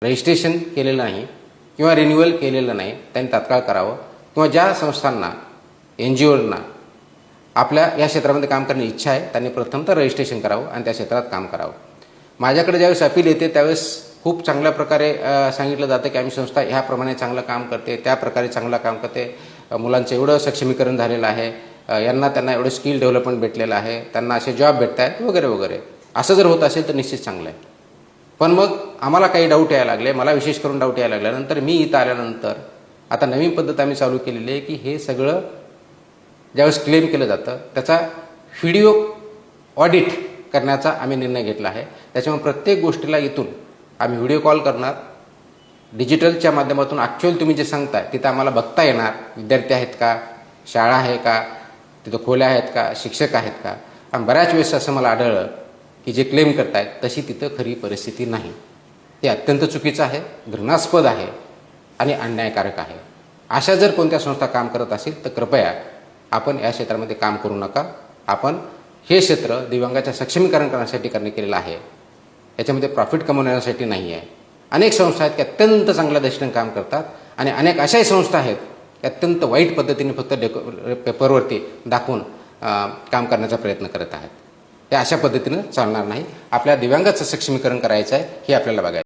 Registration केलेलं नाही किंवा रिन्युअल केलेलं नाही त्यांनी तात्काळ करावं, किंवा ज्या संस्थांना NGOना आपल्या या क्षेत्रामध्ये काम करण्याची इच्छा आहे त्यांनी प्रथमतः रजिस्ट्रेशन करावं आणि त्या क्षेत्रात काम करावं. माझ्याकडे ज्यावेळेस अपील येते त्यावेळेस खूप चांगल्या प्रकारे सांगितलं जातं की आम्ही संस्था ह्याप्रमाणे चांगलं काम करते, त्या प्रकारे चांगलं काम करते, मुलांचं एवढं सक्षमीकरण झालेलं आहे, त्यांना एवढं स्किल डेव्हलपमेंट भेटलेलं आहे, त्यांना असे जॉब भेटत आहेत वगैरे वगैरे. असं जर होत असेल तर निश्चित चांगलं आहे. पण मग आम्हाला काही डाऊट यायला लागले, मला विशेष करून डाऊट यायला लागल्यानंतर मी इथं आल्यानंतर आता नवीन पद्धत आम्ही चालू केलेली आहे की हे सगळं ज्यावेळेस क्लेम केलं जातं त्याचा व्हिडिओ ऑडिट करण्याचा आम्ही निर्णय घेतला आहे. त्याच्यामुळे प्रत्येक गोष्टीला इथून आम्ही व्हिडिओ कॉल करणार, डिजिटलच्या माध्यमातून ॲक्च्युअल तुम्ही जे सांगताय तिथं आम्हाला बघता येणार, विद्यार्थी आहेत का, शाळा आहे का, तिथं खोल्या आहेत का, शिक्षक आहेत का. आणि बऱ्याच वेळेस असं मला आढळलं की जे क्लेम करतायत तशी तिथं खरी परिस्थिती नाही. ते अत्यंत चुकीचं आहे, घृणास्पद आहे आणि अन्यायकारक आहे. अशा जर कोणत्या संस्था काम करत असेल तर कृपया आपण या क्षेत्रामध्ये काम करू नका. आपण हे क्षेत्र दिव्यांगाच्या सक्षमीकरण करण्यासाठी केलेलं आहे, याच्यामध्ये प्रॉफिट कमवण्यासाठी नाही आहे. अनेक संस्था आहेत की अत्यंत चांगल्या दृष्टीने काम करतात आणि अनेक अशाही संस्था आहेत की अत्यंत वाईट पद्धतीने फक्त पेपरवरती दाखवून काम करण्याचा प्रयत्न करत आहेत. हे अशा पद्धतीनं चालणार नाही. आपल्या दिव्यांगाचं सक्षमीकरण करायचं आहे हे आपल्याला बघायचं.